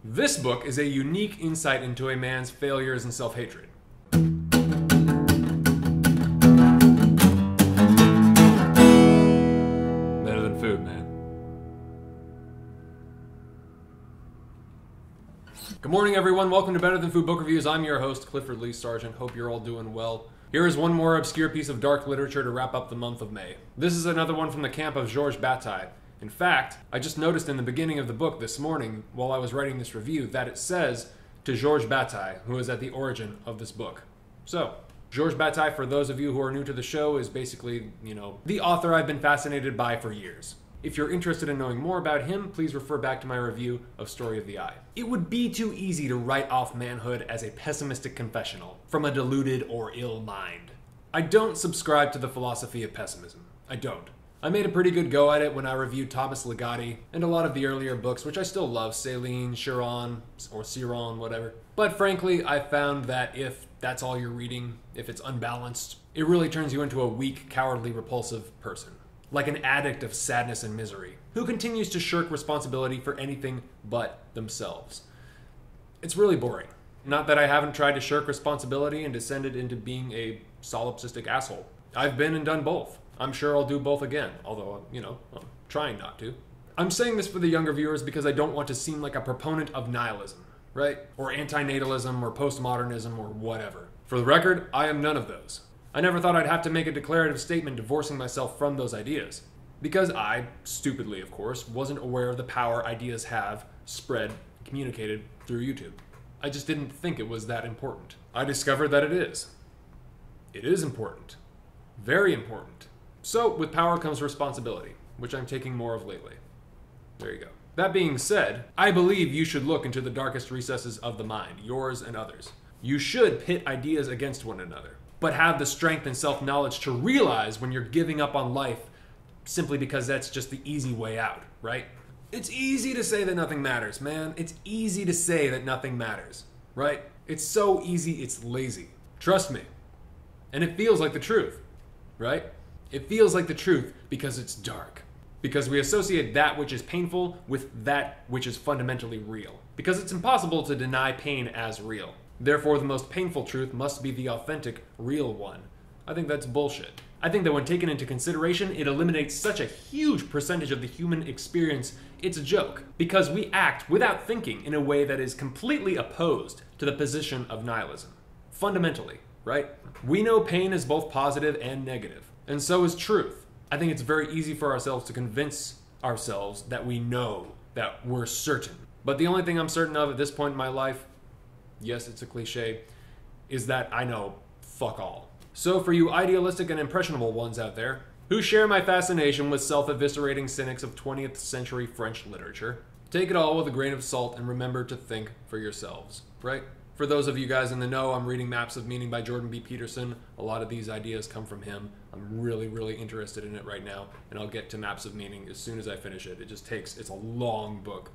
This book is a unique insight into a man's failures and self-hatred. Better than food, man. Good morning, everyone. Welcome to Better Than Food Book Reviews. I'm your host, Clifford Lee Sargent. Hope you're all doing well. Here is one more obscure piece of dark literature to wrap up the month of May. This is another one from the camp of Georges Bataille. In fact, I just noticed in the beginning of the book this morning, while I was writing this review, that it says to Georges Bataille, who is at the origin of this book. So, Georges Bataille, for those of you who are new to the show, is basically, the author I've been fascinated by for years. If you're interested in knowing more about him, please refer back to my review of Story of the Eye. It would be too easy to write off Manhood as a pessimistic confessional from a deluded or ill mind. I don't subscribe to the philosophy of pessimism. I don't. I made a pretty good go at it when I reviewed Thomas Ligotti and a lot of the earlier books, which I still love, Céline, Chiron, or Ciron, whatever. But frankly, I found that if that's all you're reading, if it's unbalanced, it really turns you into a weak, cowardly, repulsive person. Like an addict of sadness and misery, who continues to shirk responsibility for anything but themselves. It's really boring. Not that I haven't tried to shirk responsibility and descended into being a solipsistic asshole. I've been and done both. I'm sure I'll do both again, although, I'm trying not to. I'm saying this for the younger viewers because I don't want to seem like a proponent of nihilism, right? Or antinatalism or postmodernism or whatever. For the record, I am none of those. I never thought I'd have to make a declarative statement divorcing myself from those ideas. Because I, stupidly of course, wasn't aware of the power ideas have spread, communicated through YouTube. I just didn't think it was that important. I discovered that it is. It is important. Very important. So, with power comes responsibility, which I'm taking more of lately. There you go. That being said, I believe you should look into the darkest recesses of the mind, yours and others. You should pit ideas against one another, but have the strength and self-knowledge to realize when you're giving up on life simply because that's just the easy way out, right? It's easy to say that nothing matters, man. It's easy to say that nothing matters, right? It's so easy, it's lazy. Trust me. And it feels like the truth, right? It feels like the truth because it's dark. Because we associate that which is painful with that which is fundamentally real. Because it's impossible to deny pain as real. Therefore, the most painful truth must be the authentic, real one. I think that's bullshit. I think that when taken into consideration, it eliminates such a huge percentage of the human experience, it's a joke. Because we act without thinking in a way that is completely opposed to the position of nihilism. Fundamentally, right? We know pain is both positive and negative. And so is truth. I think it's very easy for ourselves to convince ourselves that we know, that we're certain. But the only thing I'm certain of at this point in my life, yes, it's a cliche, is that I know fuck all. So for you idealistic and impressionable ones out there, who share my fascination with self-eviscerating cynics of 20th century French literature, take it all with a grain of salt and remember to think for yourselves, right? For those of you guys in the know, I'm reading Maps of Meaning by Jordan B. Peterson. A lot of these ideas come from him. I'm really, really interested in it right now, and I'll get to Maps of Meaning as soon as I finish it. It's a long book.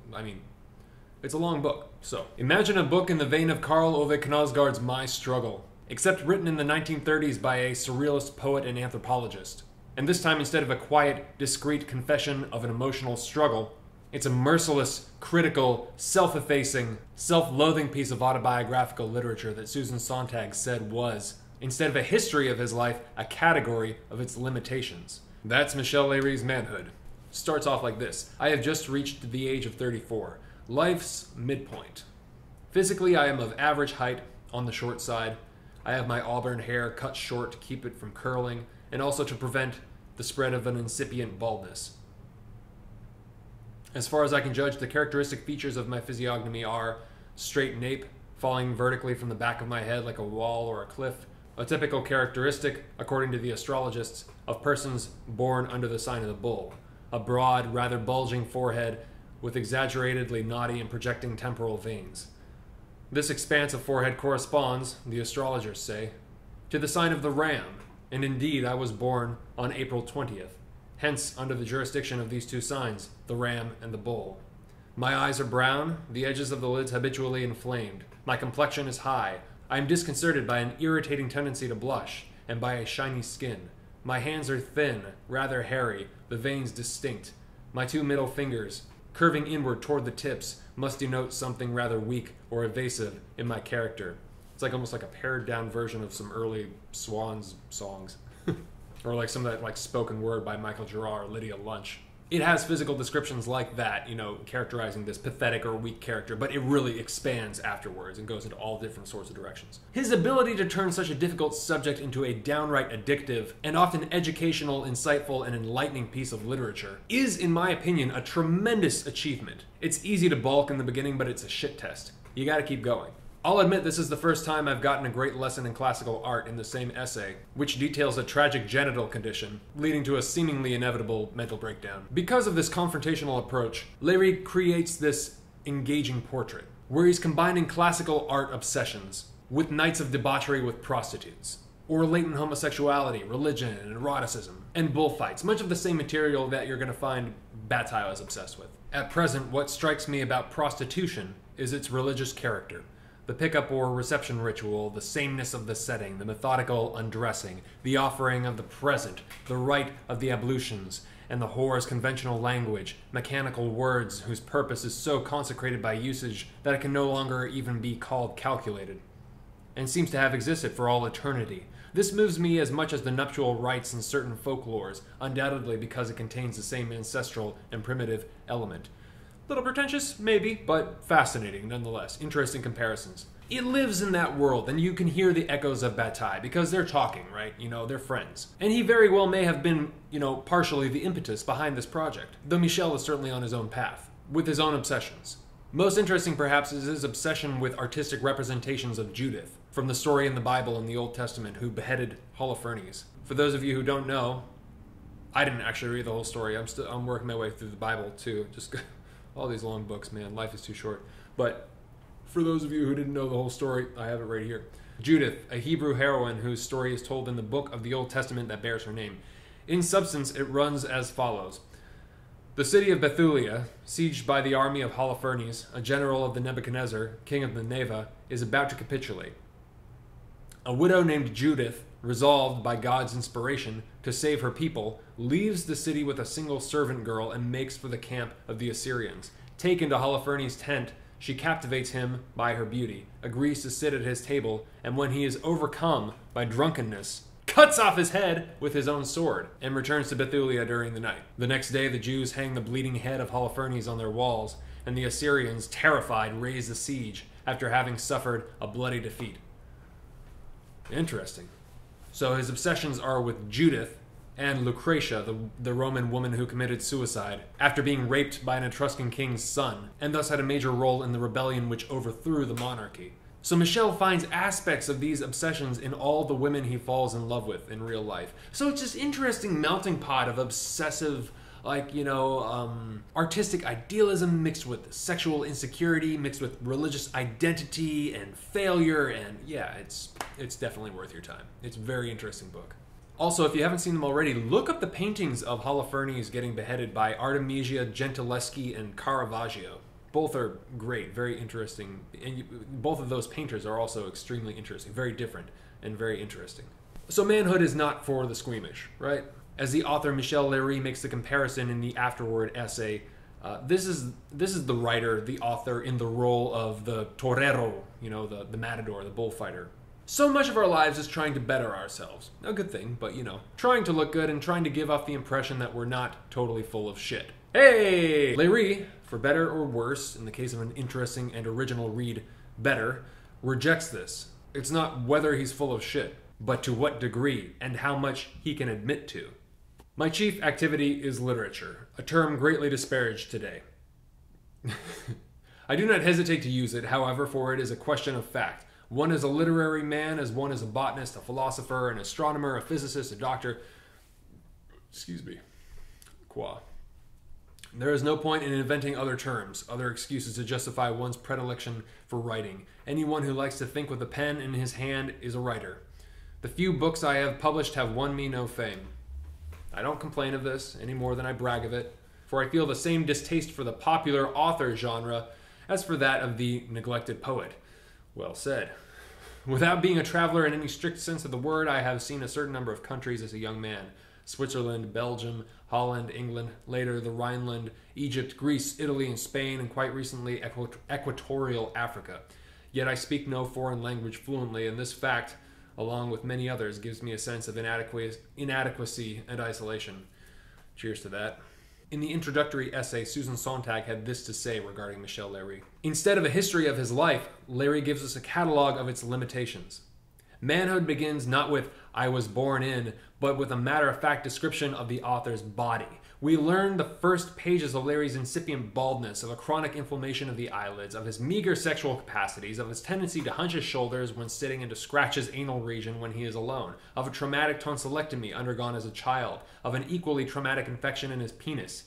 It's a long book. So, imagine a book in the vein of Karl Ove Knausgaard's My Struggle, except written in the 1930s by a surrealist poet and anthropologist. And this time, instead of a quiet, discreet confession of an emotional struggle, it's a merciless, critical, self-effacing, self-loathing piece of autobiographical literature that Susan Sontag said was, instead of a history of his life, a category of its limitations. That's Michel Leiris' Manhood. Starts off like this. I have just reached the age of 34. Life's midpoint. Physically, I am of average height, on the short side. I have my auburn hair cut short to keep it from curling, and also to prevent the spread of an incipient baldness. As far as I can judge, the characteristic features of my physiognomy are straight nape, falling vertically from the back of my head like a wall or a cliff, a typical characteristic, according to the astrologists, of persons born under the sign of the bull, a broad, rather bulging forehead with exaggeratedly knotty and projecting temporal veins. This expanse of forehead corresponds, the astrologers say, to the sign of the ram, and indeed I was born on April 20th. Hence, under the jurisdiction of these two signs, the ram and the bull. My eyes are brown, the edges of the lids habitually inflamed. My complexion is high. I am disconcerted by an irritating tendency to blush, and by a shiny skin. My hands are thin, rather hairy, the veins distinct. My two middle fingers, curving inward toward the tips, must denote something rather weak or evasive in my character. It's like almost like a pared down version of some early Swans songs. Or like some of that like spoken word by Michael Gerard or Lydia Lunch. It has physical descriptions like that, characterizing this pathetic or weak character, but it really expands afterwards and goes into all different sorts of directions. His ability to turn such a difficult subject into a downright addictive and often educational, insightful, and enlightening piece of literature is, in my opinion, a tremendous achievement. It's easy to balk in the beginning, but it's a shit test. You gotta keep going. I'll admit this is the first time I've gotten a great lesson in classical art in the same essay, which details a tragic genital condition, leading to a seemingly inevitable mental breakdown. Because of this confrontational approach, Leiris creates this engaging portrait, where he's combining classical art obsessions with nights of debauchery with prostitutes, or latent homosexuality, religion, and eroticism, and bullfights, much of the same material that you're going to find Bataille is obsessed with. At present, what strikes me about prostitution is its religious character. The pickup or reception ritual, the sameness of the setting, the methodical undressing, the offering of the present, the rite of the ablutions, and the whore's conventional language, mechanical words whose purpose is so consecrated by usage that it can no longer even be called calculated, and seems to have existed for all eternity. This moves me as much as the nuptial rites in certain folklores, undoubtedly because it contains the same ancestral and primitive element. Little pretentious, maybe, but fascinating nonetheless. Interesting comparisons. It lives in that world, and you can hear the echoes of Bataille, because they're talking, right? They're friends. And he very well may have been, partially the impetus behind this project, though Michel is certainly on his own path, with his own obsessions. Most interesting, perhaps, is his obsession with artistic representations of Judith, from the story in the Bible in the Old Testament who beheaded Holofernes. For those of you who don't know, I didn't actually read the whole story. I'm working my way through the Bible, too. Just all these long books, man. Life is too short. But for those of you who didn't know the whole story, I have it right here. Judith, a Hebrew heroine whose story is told in the book of the Old Testament that bears her name. In substance, it runs as follows. The city of Bethulia, sieged by the army of Holofernes, a general of the Nebuchadnezzar, king of the Neva, is about to capitulate. A widow named Judith, resolved by God's inspiration to save her people, leaves the city with a single servant girl and makes for the camp of the Assyrians. Taken to Holofernes' tent, she captivates him by her beauty, agrees to sit at his table, and when he is overcome by drunkenness, cuts off his head with his own sword, and returns to Bethulia during the night. The next day, the Jews hang the bleeding head of Holofernes on their walls, and the Assyrians, terrified, raise the siege after having suffered a bloody defeat. Interesting. So his obsessions are with Judith and Lucretia, the Roman woman who committed suicide after being raped by an Etruscan king's son, and thus had a major role in the rebellion which overthrew the monarchy. So Michel finds aspects of these obsessions in all the women he falls in love with in real life. So it's this interesting melting pot of obsessive, artistic idealism mixed with sexual insecurity, mixed with religious identity and failure, and yeah, it's definitely worth your time. It's a very interesting book. Also, if you haven't seen them already, look up the paintings of Holofernes getting beheaded by Artemisia Gentileschi and Caravaggio. Both are great, very interesting, and both of those painters are also extremely interesting, very different and very interesting. So Manhood is not for the squeamish, right? As the author Michel Leiris makes the comparison in the afterword essay, this is the writer, the author, in the role of the torero, the matador, the bullfighter. So much of our lives is trying to better ourselves. A good thing, but trying to look good and trying to give off the impression that we're not totally full of shit. Hey! Leiris, for better or worse, in the case of an interesting and original read, better, rejects this. It's not whether he's full of shit, but to what degree and how much he can admit to. My chief activity is literature, a term greatly disparaged today. I do not hesitate to use it, however, for it is a question of fact. One is a literary man, as one is a botanist, a philosopher, an astronomer, a physicist, a doctor. Excuse me. Quoi. There is no point in inventing other terms, other excuses to justify one's predilection for writing. Anyone who likes to think with a pen in his hand is a writer. The few books I have published have won me no fame. I don't complain of this any more than I brag of it, for I feel the same distaste for the popular author genre as for that of the neglected poet. Well said. Without being a traveler in any strict sense of the word, I have seen a certain number of countries as a young man. Switzerland, Belgium, Holland, England, later the Rhineland, Egypt, Greece, Italy, and Spain, and quite recently Equatorial Africa. Yet I speak no foreign language fluently, and this fact, along with many others, gives me a sense of inadequacy and isolation. Cheers to that. In the introductory essay, Susan Sontag had this to say regarding Michel Leiris. Instead of a history of his life, Leiris gives us a catalog of its limitations. Manhood begins not with "I was born in," but with a matter-of-fact description of the author's body. We learn the first pages of Leiris' incipient baldness, of a chronic inflammation of the eyelids, of his meager sexual capacities, of his tendency to hunch his shoulders when sitting and to scratch his anal region when he is alone, of a traumatic tonsillectomy undergone as a child, of an equally traumatic infection in his penis,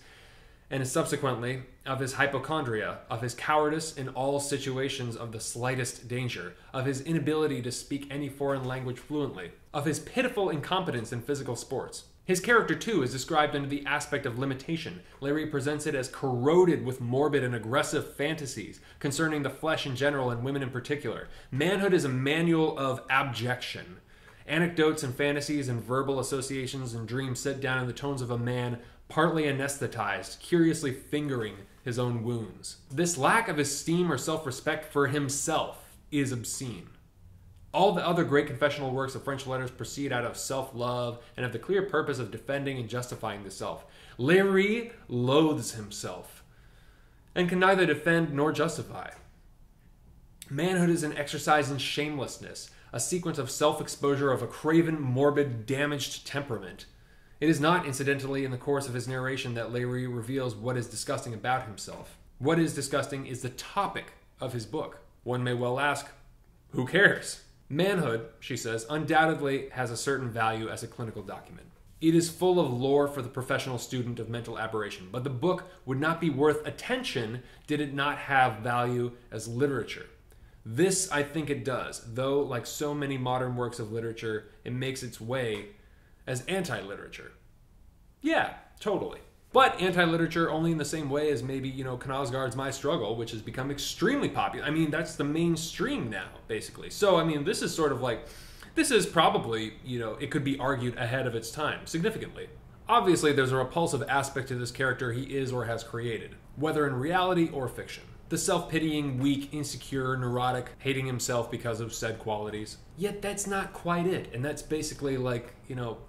and subsequently of his hypochondria, of his cowardice in all situations of the slightest danger, of his inability to speak any foreign language fluently, of his pitiful incompetence in physical sports. His character, too, is described under the aspect of limitation. Leiris presents it as corroded with morbid and aggressive fantasies concerning the flesh in general and women in particular. Manhood is a manual of abjection. Anecdotes and fantasies and verbal associations and dreams set down in the tones of a man partly anesthetized, curiously fingering his own wounds. This lack of esteem or self-respect for himself is obscene. All the other great confessional works of French letters proceed out of self-love and have the clear purpose of defending and justifying the self. Leiris loathes himself and can neither defend nor justify. Manhood is an exercise in shamelessness, a sequence of self-exposure of a craven, morbid, damaged temperament. It is not, incidentally, in the course of his narration that Leiris reveals what is disgusting about himself. What is disgusting is the topic of his book. One may well ask, who cares? Manhood, she says, undoubtedly has a certain value as a clinical document. It is full of lore for the professional student of mental aberration, but the book would not be worth attention did it not have value as literature. This, I think it does, though, like so many modern works of literature, it makes its way as anti-literature. Yeah, totally. But anti-literature only in the same way as maybe, Knausgaard's My Struggle, which has become extremely popular. I mean, that's the mainstream now, basically. So, I mean, this is sort of like, this is probably, it could be argued ahead of its time, significantly. Obviously, there's a repulsive aspect to this character he is or has created, whether in reality or fiction. The self-pitying, weak, insecure, neurotic, hating himself because of said qualities. Yet that's not quite it, and that's basically like,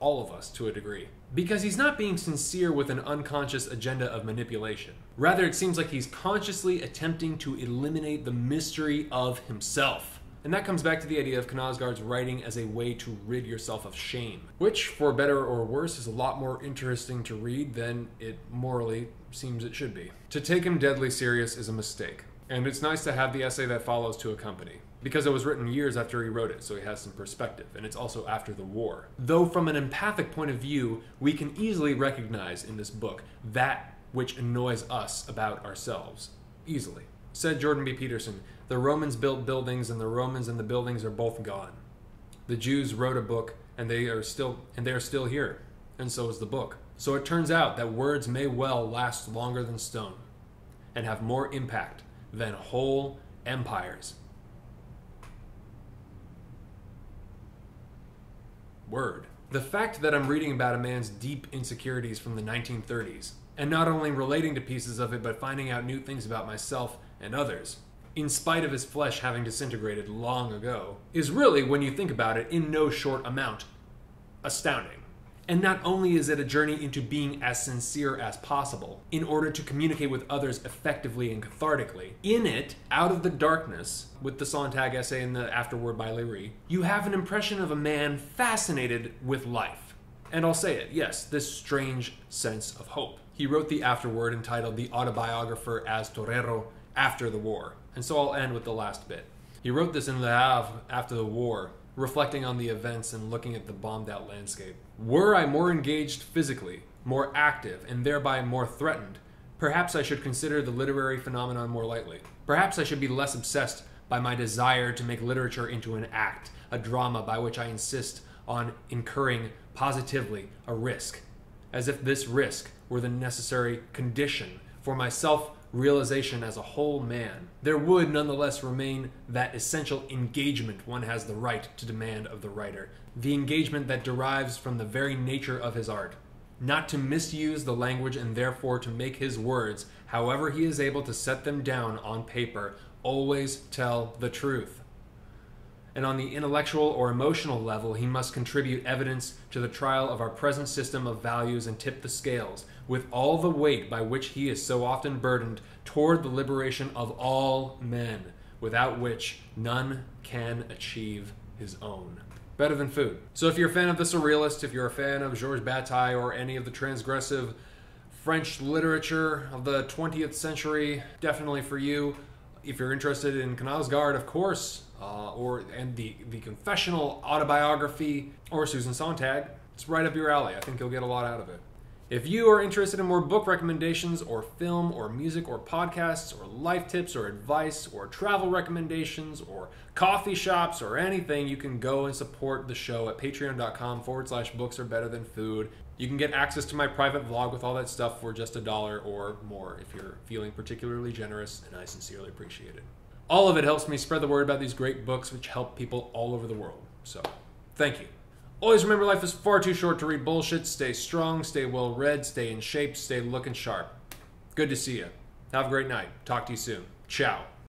all of us to a degree. Because he's not being sincere with an unconscious agenda of manipulation. Rather, it seems like he's consciously attempting to eliminate the mystery of himself. And that comes back to the idea of Knausgaard's writing as a way to rid yourself of shame, which, for better or worse, is a lot more interesting to read than it morally seems it should be. To take him deadly serious is a mistake, and it's nice to have the essay that follows to accompany, because it was written years after he wrote it, so he has some perspective, and it's also after the war. Though from an empathic point of view, we can easily recognize in this book that which annoys us about ourselves. Easily. Said Jordan B. Peterson, "The Romans built buildings, and the Romans and the buildings are both gone. The Jews wrote a book, and they are still here, and so is the book. So it turns out that words may well last longer than stone, and have more impact than whole empires." Word. The fact that I'm reading about a man's deep insecurities from the 1930s, and not only relating to pieces of it, but finding out new things about myself and others, in spite of his flesh having disintegrated long ago, is really, when you think about it, in no short amount, astounding. And not only is it a journey into being as sincere as possible, in order to communicate with others effectively and cathartically, in it, out of the darkness, with the Sontag essay and the afterword by Leiris, you have an impression of a man fascinated with life. And I'll say it, yes, this strange sense of hope. He wrote the afterword entitled The Autobiographer as Torero after the war. And so I'll end with the last bit. He wrote this in Le Havre after the war, reflecting on the events and looking at the bombed-out landscape. Were I more engaged physically, more active, and thereby more threatened, perhaps I should consider the literary phenomenon more lightly. Perhaps I should be less obsessed by my desire to make literature into an act, a drama by which I insist on incurring positively a risk, as if this risk were the necessary condition for my realization as a whole man, there would nonetheless remain that essential engagement one has the right to demand of the writer, the engagement that derives from the very nature of his art. Not to misuse the language and therefore to make his words, however he is able to set them down on paper, always tell the truth. And on the intellectual or emotional level, he must contribute evidence to the trial of our present system of values and tip the scales, with all the weight by which he is so often burdened toward the liberation of all men, without which none can achieve his own. Better Than Food. So if you're a fan of the Surrealist, if you're a fan of Georges Bataille or any of the transgressive French literature of the 20th century, definitely for you. If you're interested in Knausgaard, of course, and the confessional autobiography, or Susan Sontag, it's right up your alley. I think you'll get a lot out of it. If you are interested in more book recommendations, or film, or music, or podcasts, or life tips, or advice, or travel recommendations, or coffee shops, or anything, you can go and support the show at patreon.com/booksarebetterthanfood. You can get access to my private vlog with all that stuff for just $1 or more if you're feeling particularly generous, and I sincerely appreciate it. All of it helps me spread the word about these great books which help people all over the world. So, thank you. Always remember, life is far too short to read bullshit. Stay strong, stay well read, stay in shape, stay looking sharp. Good to see you. Have a great night. Talk to you soon. Ciao.